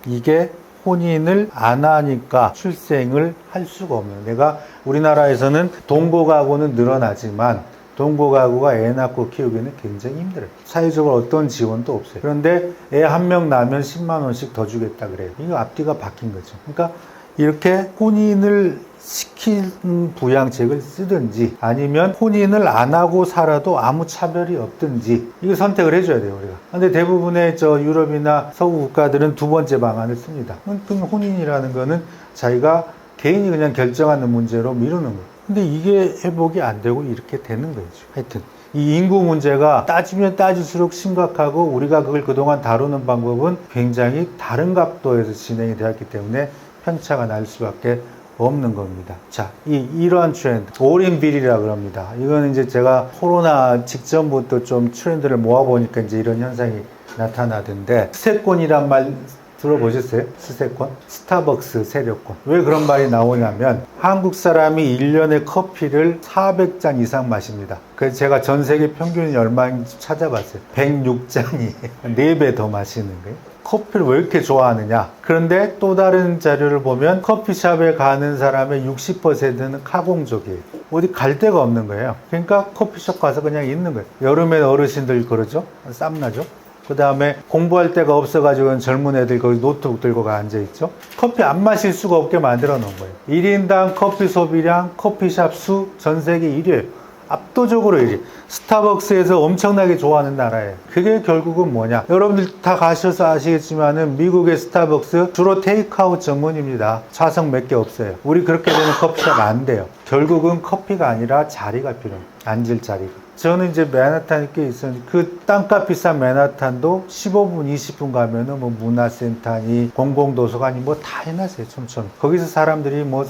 이게 혼인을 안 하니까 출생을 할 수가 없는. 내가 우리나라에서는 동거가구는 늘어나지만 동거가구가 애 낳고 키우기는 굉장히 힘들어요. 사회적으로 어떤 지원도 없어요. 그런데 애 한 명 낳으면 10만 원씩 더 주겠다 그래요. 이거 앞뒤가 바뀐 거죠. 그러니까 이렇게 혼인을 시키는 부양책을 쓰든지 아니면 혼인을 안 하고 살아도 아무 차별이 없든지 이거 선택을 해줘야 돼요, 우리가. 근데 대부분의 유럽이나 서구 국가들은 두 번째 방안을 씁니다. 그럼 혼인이라는 거는 자기가 개인이 그냥 결정하는 문제로 미루는 거예요. 근데 이게 회복이 안 되고 이렇게 되는 거죠. 하여튼 이 인구 문제가 따지면 따질수록 심각하고 우리가 그걸 그동안 다루는 방법은 굉장히 다른 각도에서 진행이 되었기 때문에 편차가 날 수밖에 없는 겁니다. 자, 이러한 트렌드, 올인빌이라고 합니다. 이거는 이제 제가 코로나 직전부터 좀 트렌드를 모아보니까 이제 이런 현상이 나타나던데, 수세권이란 말 들어보셨어요? 수세권? 스타벅스 세력권. 왜 그런 말이 나오냐면 한국 사람이 1년에 커피를 400잔 이상 마십니다. 그래서 제가 전 세계 평균이 얼마인지 찾아봤어요. 106잔이에요. 4배 더 마시는 거예요. 커피를 왜 이렇게 좋아하느냐? 그런데 또 다른 자료를 보면 커피숍에 가는 사람의 60%는 카공족이에요. 어디 갈 데가 없는 거예요. 그러니까 커피숍 가서 그냥 있는 거예요. 여름엔 어르신들 그러죠? 땀나죠? 그 다음에 공부할 데가 없어가지고 젊은 애들 거기 노트북 들고 앉아있죠. 커피 안 마실 수가 없게 만들어 놓은 거예요. 1인당 커피 소비량, 커피숍 수 전 세계 1위예요. 압도적으로 1위. 스타벅스에서 엄청나게 좋아하는 나라예요. 그게 결국은 뭐냐? 여러분들 다 가셔서 아시겠지만은 미국의 스타벅스 주로 테이크아웃 전문입니다. 좌석 몇 개 없어요. 우리 그렇게 되면 커피숍 안 돼요. 결국은 커피가 아니라 자리가 필요해요. 앉을 자리가. 저는 이제 맨하탄에 꽤 있었는데 그 땅값 비싼 맨하탄도 15분, 20분 가면은 뭐 문화센터니 공공도서관이 뭐 다 해놨어요. 촘촘히. 거기서 사람들이 뭐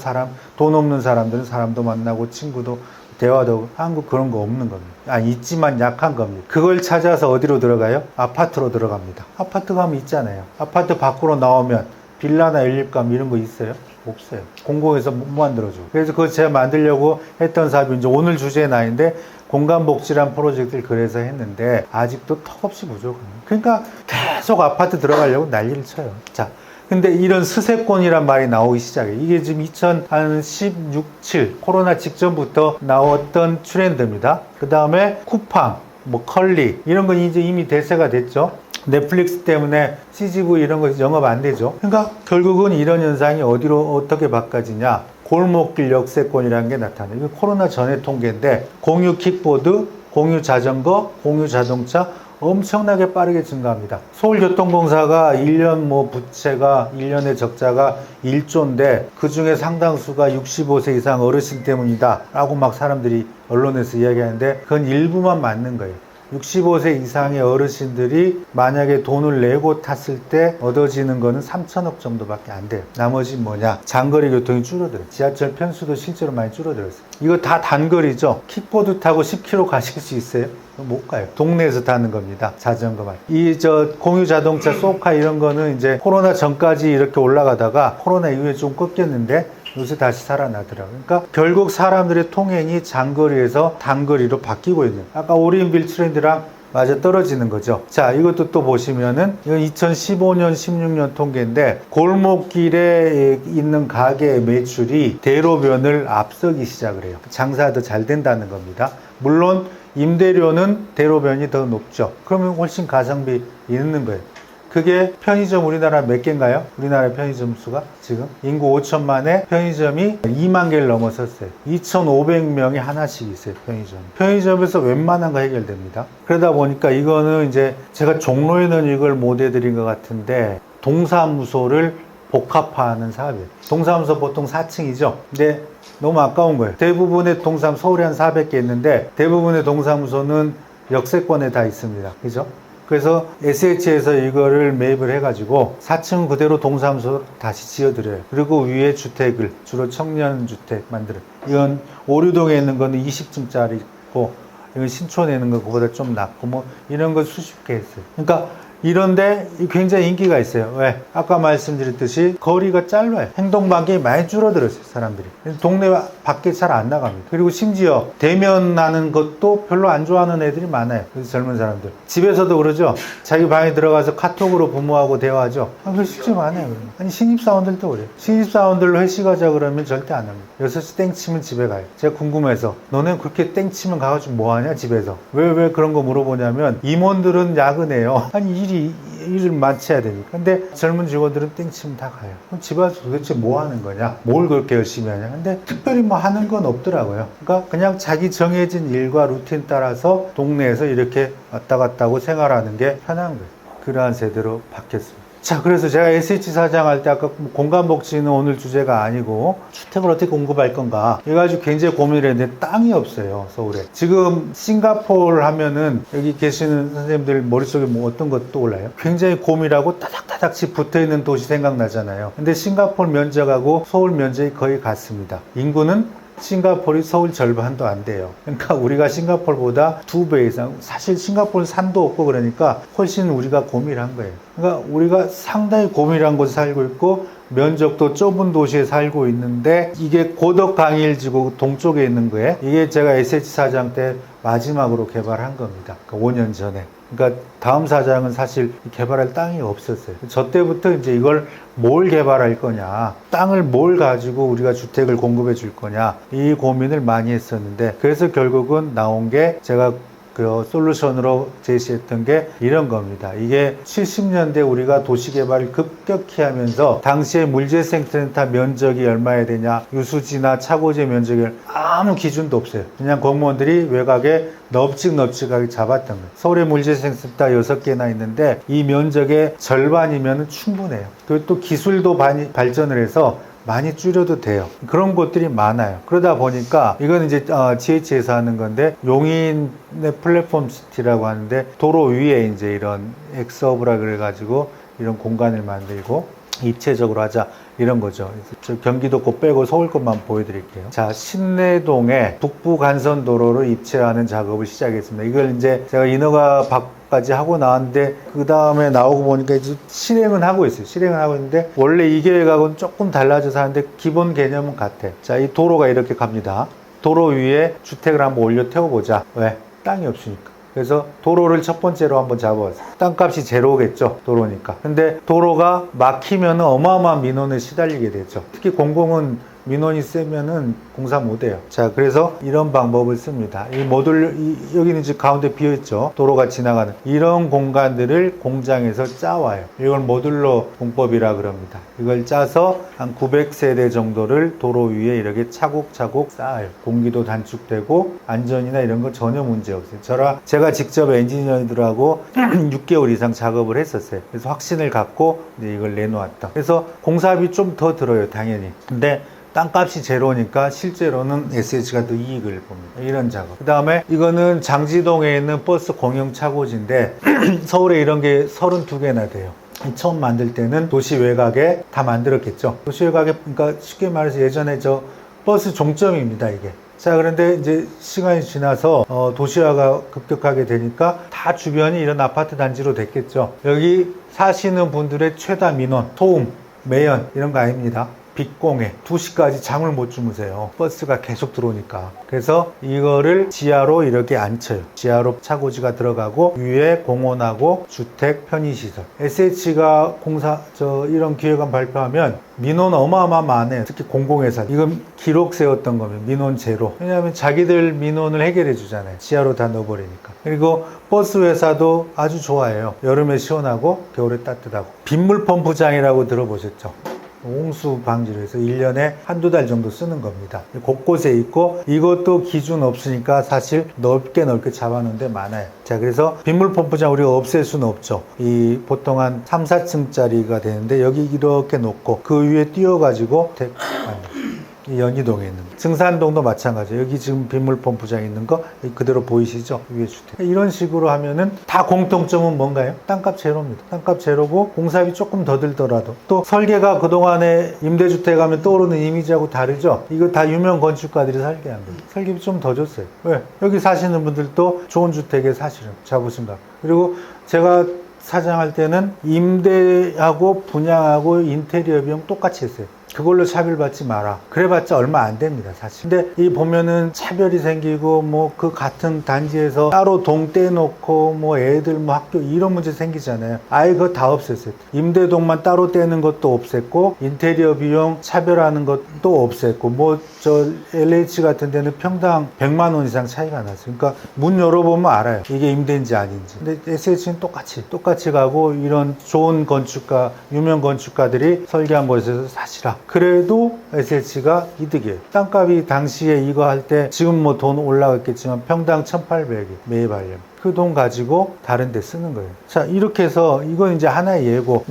돈 없는 사람들은 사람도 만나고 친구도 대화도. 한국 그런 거 없는 겁니다. 있지만 약한 겁니다. 그걸 찾아서 어디로 들어가요? 아파트로 들어갑니다. 아파트 가면 있잖아요. 아파트 밖으로 나오면 빌라나 연립감 이런 거 있어요? 없어요. 공공에서 못 만들어줘. 그래서 그거 제가 만들려고 했던 사업이 이제 오늘 주제의 나인데 공간복지란 프로젝트를 그래서 했는데 아직도 턱없이 부족합니다. 그러니까 계속 아파트 들어가려고 난리를 쳐요. 자, 근데 이런 스세권이란 말이 나오기 시작해요. 이게 지금 2016, 7 코로나 직전부터 나왔던 트렌드입니다. 그 다음에 쿠팡, 뭐 컬리 이런 건 이제 이미 대세가 됐죠. 넷플릭스 때문에 CGV 이런 거 영업 안 되죠. 그러니까 결국은 이런 현상이 어디로 어떻게 바꿔지냐. 골목길 역세권이라는 게 나타나요. 이거 코로나 전의 통계인데 공유 킥보드, 공유 자전거, 공유 자동차 엄청나게 빠르게 증가합니다. 서울교통공사가 1년 부채가 1년의 적자가 1조인데 그 중에 상당수가 65세 이상 어르신 때문이다 라고 막 사람들이 언론에서 이야기하는데 그건 일부만 맞는 거예요. 65세 이상의 어르신들이 만약에 돈을 내고 탔을 때 얻어지는 거는 3천억 정도밖에 안 돼요. 나머지 뭐냐? 장거리 교통이 줄어들어요. 지하철 편수도 실제로 많이 줄어들었어요. 이거 다 단거리죠? 킥보드 타고 10km 가실 수 있어요? 못 가요. 동네에서 타는 겁니다. 자전거만. 공유 자동차, 소카 이런 거는 이제 코로나 전까지 이렇게 올라가다가 코로나 이후에 좀 꺾였는데 요새 다시 살아나더라고요. 그러니까 결국 사람들의 통행이 장거리에서 단거리로 바뀌고 있는. 아까 오리인빌 트렌드랑 맞아 떨어지는 거죠. 자, 이것도 또 보시면은 이건 2015년, 16년 통계인데 골목길에 있는 가게의 매출이 대로변을 앞서기 시작을 해요. 장사가 더 잘 된다는 겁니다. 물론 임대료는 대로변이 더 높죠. 그러면 훨씬 가성비 있는 거예요. 그게 편의점 우리나라 몇 개인가요? 우리나라 편의점 수가 지금 인구 5천만에 편의점이 2만 개를 넘어섰어요. 2,500명이 하나씩 있어요. 편의점에서 웬만한 거 해결됩니다. 그러다 보니까 이거는 이제 제가 종로에는 이걸 못 해드린 것 같은데 동사무소를 복합화하는 사업이에요. 동사무소 보통 4층이죠. 근데 너무 아까운 거예요. 대부분의 동사무소 서울에 한 400개 있는데 대부분의 동사무소는 역세권에 다 있습니다. 그죠? 그래서 SH에서 이거를 매입을 해가지고 4층 그대로 동사무소 다시 지어드려요. 그리고 위에 주택을 주로 청년주택 만들어요. 이건 오류동에 있는 거는 20층짜리고 이건 신촌에 있는 거 그보다 좀 낮고 뭐 이런 거 수십 개 했어요. 그러니까 이런데 굉장히 인기가 있어요. 왜? 아까 말씀드렸듯이 거리가 짧아요. 행동반경이 많이 줄어들었어요, 사람들이. 동네 밖에 잘 안 나갑니다. 그리고 심지어 대면하는 것도 별로 안 좋아하는 애들이 많아요. 그래서 젊은 사람들. 집에서도 그러죠. 자기 방에 들어가서 카톡으로 부모하고 대화하죠. 그거 실제 많아요. 아니, 신입사원들도 그래요. 신입사원들로 회식하자 그러면 절대 안 합니다. 6시 땡치면 집에 가요. 제가 궁금해서 너네 그렇게 땡치면 가가지고 뭐하냐, 집에서. 왜 그런 거 물어보냐면 임원들은 야근해요. 아니, 일을 마쳐야 되니까. 근데 젊은 직원들은 땡치면 다 가요. 그럼 집에서 도대체 뭐 하는 거냐? 뭘 그렇게 열심히 하냐? 근데 특별히 뭐 하는 건 없더라고요. 그러니까 그냥 자기 정해진 일과 루틴 따라서 동네에서 이렇게 왔다 갔다 하고 생활하는 게 편한 거예요. 그러한 세대로 바뀌었습니다. 자, 그래서 제가 SH 사장 할 때 아까 공간복지는 오늘 주제가 아니고 주택을 어떻게 공급할 건가 해가지고 굉장히 고민을 했는데 땅이 없어요, 서울에. 지금 싱가포르 하면은 여기 계시는 선생님들 머릿속에 뭐 어떤 것 떠올라요? 굉장히 고밀하고 따닥따닥씩 붙어있는 도시 생각나잖아요. 근데 싱가포르 면적하고 서울 면적이 거의 같습니다. 인구는 싱가포르이 서울 절반도 안 돼요. 그러니까 우리가 싱가포르보다 2배 이상, 사실 싱가포르는 산도 없고 그러니까 훨씬 우리가 고밀한 거예요. 그러니까 우리가 상당히 고밀한 곳에 살고 있고 면적도 좁은 도시에 살고 있는데 이게 고덕강일지구 동쪽에 있는 거예요. 이게 제가 SH 사장 때 마지막으로 개발한 겁니다. 그러니까 5년 전에. 그러니까 다음 사장은 사실 개발할 땅이 없었어요. 저 때부터 이제 이걸 뭘 개발할 거냐, 땅을 뭘 가지고 우리가 주택을 공급해 줄 거냐, 이 고민을 많이 했었는데, 그래서 결국은 나온 게 제가 그 솔루션으로 제시했던 게 이런 겁니다. 이게 70년대 우리가 도시개발을 급격히 하면서 당시에 물재생센터 면적이 얼마야 되냐, 유수지나 차고지 면적이 아무 기준도 없어요. 그냥 공무원들이 외곽에 넙직넙직하게 잡았던 거예요. 서울에 물재생센터 6개나 있는데 이 면적의 절반이면 충분해요. 그리고 또 기술도 많이 발전을 해서 많이 줄여도 돼요. 그런 곳들이 많아요. 그러다 보니까 이건 이제 GH에서 하는 건데, 용인의 플랫폼 시티라고 하는데 도로 위에 이제 이런 엑스허브라 그래가지고 이런 공간을 만들고 입체적으로 하자, 이런 거죠. 저 경기도 거 빼고 서울 것만 보여드릴게요. 자, 신내동에 북부 간선도로를 입체하는 작업을 시작했습니다. 이걸 이제 제가 인허가 받까지 하고 나왔는데, 그 다음에 나오고 보니까 이제 실행은 하고 있어요. 실행은 하고 있는데, 원래 이 계획하고는 조금 달라져서 하는데 기본 개념은 같아. 자, 이 도로가 이렇게 갑니다. 도로 위에 주택을 한번 올려 태워보자. 왜? 땅이 없으니까. 그래서 도로를 첫 번째로 한번 잡아봤어요. 땅값이 제로겠죠, 도로니까. 근데 도로가 막히면 어마어마한 민원에 시달리게 되죠. 특히 공공은 민원이 세면은 공사 못해요. 자, 그래서 이런 방법을 씁니다. 이 모듈, 여기는 이제 가운데 비어있죠. 도로가 지나가는 이런 공간들을 공장에서 짜와요. 이걸 모듈러 공법이라 그럽니다. 이걸 짜서 한 900세대 정도를 도로 위에 이렇게 차곡차곡 쌓아요. 공기도 단축되고 안전이나 이런 거 전혀 문제 없어요. 제가 직접 엔지니어들하고 6개월 이상 작업을 했었어요. 그래서 확신을 갖고 이제 이걸 내놓았다. 그래서 공사비 좀 더 들어요, 당연히. 근데 땅값이 제로니까 실제로는 SH가 더 이익을 봅니다. 이런 작업. 그 다음에 이거는 장지동에 있는 버스 공영 차고지인데 서울에 이런 게 32개나 돼요. 처음 만들 때는 도시 외곽에 다 만들었겠죠. 도시 외곽에, 그러니까 쉽게 말해서 예전에 저 버스 종점입니다, 이게. 자, 그런데 이제 시간이 지나서 도시화가 급격하게 되니까 다 주변이 이런 아파트 단지로 됐겠죠. 여기 사시는 분들의 최다 민원, 소음, 매연 이런 거 아닙니다. 빛공해 2시까지 잠을 못 주무세요. 버스가 계속 들어오니까. 그래서 이거를 지하로 이렇게 앉혀요. 지하로 차고지가 들어가고 위에 공원하고 주택 편의시설. SH가 이런 기획안 발표하면 민원 어마어마하네. 특히 공공회사. 이건 기록 세웠던 거면 민원 제로. 왜냐하면 자기들 민원을 해결해 주잖아요. 지하로 다 넣어버리니까. 그리고 버스 회사도 아주 좋아해요. 여름에 시원하고 겨울에 따뜻하고. 빗물 펌프장이라고 들어보셨죠? 홍수 방지를 해서 1년에 한두 달 정도 쓰는 겁니다. 곳곳에 있고 이것도 기준 없으니까 사실 넓게 잡아놓은 데 많아요. 자, 그래서 빗물 펌프장 우리가 없앨 수는 없죠. 이 보통 한 3, 4층짜리가 되는데 여기 이렇게 놓고 그 위에 띄워가지고 이 연희동에 있는 증산동도 마찬가지예요. 여기 지금 빗물 펌프장 있는 거 그대로 보이시죠? 위에 주택. 이런 식으로 하면은 다 공통점은 뭔가요? 땅값 제로입니다. 땅값 제로고 공사비 조금 더 들더라도 또 설계가 그동안에 임대주택 하면 떠오르는 이미지하고 다르죠? 이거 다 유명 건축가들이 설계한 거예요. 설계비 좀 더 줬어요. 왜? 여기 사시는 분들도 좋은 주택에 사시는 자부심감. 그리고 제가 사장할 때는 임대하고 분양하고 인테리어 비용 똑같이 했어요. 그걸로 차별받지 마라. 그래봤자 얼마 안 됩니다, 사실. 근데 이 보면은 차별이 생기고 뭐 그 같은 단지에서 따로 동 떼놓고 뭐 애들 뭐 학교 이런 문제 생기잖아요. 아예 그거 다 없앴어요. 임대동만 따로 떼는 것도 없앴고 인테리어 비용 차별하는 것도 없앴고 뭐 저 LH 같은 데는 평당 100만 원 이상 차이가 났어요. 그러니까 문 열어보면 알아요. 이게 임대인지 아닌지. 근데 SH는 똑같이 가고 이런 좋은 건축가, 유명 건축가들이 설계한 곳에서 사시라. 그래도 SH가 이득이에요. 땅값이 당시에 이거 할 때 지금 뭐 돈 올라갔겠지만 평당 1,800이 매입하려면 그 돈 가지고 다른 데 쓰는 거예요. 자, 이렇게 해서 이건 이제 하나의 예고.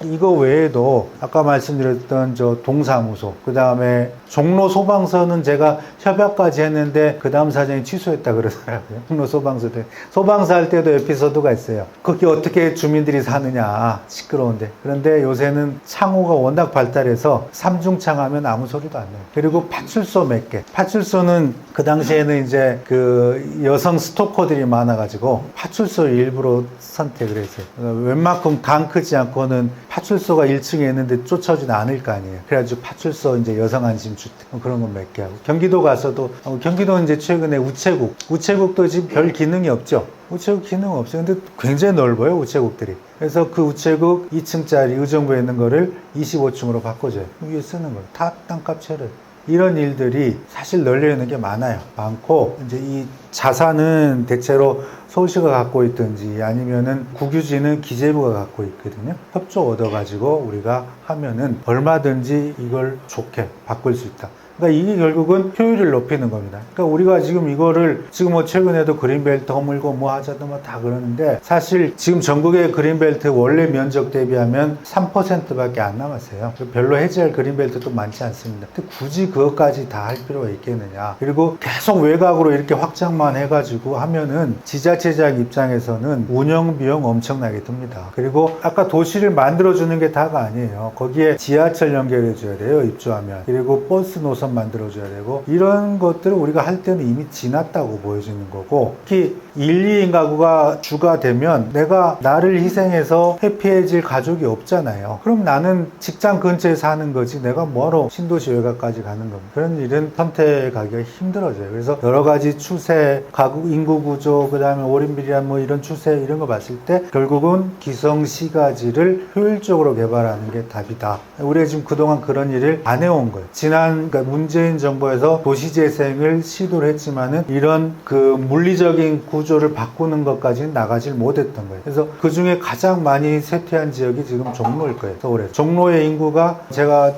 이거 외에도 아까 말씀드렸던 저 동사무소, 그 다음에 종로 소방서는 제가 협약까지 했는데 그 다음 사장이 취소했다 그러더라고요. 종로 소방서 때. 소방서 할 때도 에피소드가 있어요. 거기 어떻게 주민들이 사느냐. 시끄러운데. 그런데 요새는 창호가 워낙 발달해서 삼중창 하면 아무 소리도 안 나요. 그리고 파출소 몇 개. 파출소는 그 당시에는 이제 그 여성 스토커들이 많아가지고 파출소를 일부러 선택을 했어요. 웬만큼 강 크지 않고는 파출소가 1층에 있는데 쫓아오진 않을 거 아니에요. 그래가지고 파출소 이제 여성 안심 주택 그런 건 몇 개 하고, 경기도 가서도 경기도는 이제 최근에 우체국도 지금 별 기능이 없죠. 우체국 기능 없어요. 근데 굉장히 넓어요, 우체국들이. 그래서 그 우체국 2층짜리 의정부에 있는 거를 25층으로 바꿔줘요. 위에 쓰는 거예요. 다 땅값 채를. 이런 일들이 사실 널려 있는 게 많고 이제 이 자산은 대체로 서울시가 갖고 있든지 아니면은 국유지는 기재부가 갖고 있거든요. 협조 얻어가지고 우리가 하면은 얼마든지 이걸 좋게 바꿀 수 있다. 그러니까 이게 결국은 효율을 높이는 겁니다. 그러니까 우리가 지금 이거를 지금 뭐 최근에도 그린벨트 허물고 뭐 하자도 뭐 다 그러는데 사실 지금 전국의 그린벨트 원래 면적 대비하면 3%밖에 안 남았어요. 별로 해제할 그린벨트도 많지 않습니다. 근데 굳이 그것까지 다 할 필요가 있겠느냐. 그리고 계속 외곽으로 이렇게 확장만 해가지고 하면은 지자체장 입장에서는 운영 비용 엄청나게 듭니다. 그리고 아까 도시를 만들어주는 게 다가 아니에요. 거기에 지하철 연결해줘야 돼요. 입주하면. 그리고 버스 노선 만들어줘야 되고 이런 것들을 우리가 할 때는 이미 지났다고 보여지는 거고 특히 1, 2인 가구가 주가 되면 내가 나를 희생해서 회피해질 가족이 없잖아요. 그럼 나는 직장 근처에 사는 거지 내가 뭐하러 신도시 외곽까지 가는 겁니다. 그런 일은 선택하기가 힘들어져요. 그래서 여러 가지 추세, 가구 인구 구조, 그 다음에 올인비리아 뭐 이런 추세 이런 거 봤을 때 결국은 기성시가지를 효율적으로 개발하는 게 답이다. 우리가 지금 그동안 그런 일을 안 해온 거예요. 그러니까 문재인 정부에서 도시재생을 시도를 했지만은 이런 그 물리적인 구조를 바꾸는 것까지는 나가질 못했던 거예요. 그래서 그 중에 가장 많이 쇠퇴한 지역이 지금 종로일 거예요. 서울에. 종로의 인구가 제가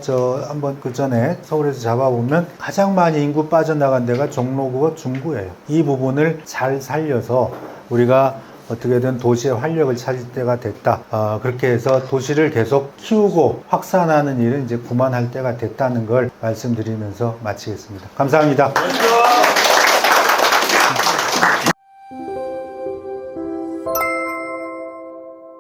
한번 그 전에 서울에서 잡아보면 가장 많이 인구 빠져나간 데가 종로구와 중구예요. 이 부분을 잘 살려서 우리가 어떻게든 도시의 활력을 찾을 때가 됐다. 그렇게 해서 도시를 계속 키우고 확산하는 일은 이제 그만할 때가 됐다는 걸 말씀드리면서 마치겠습니다. 감사합니다.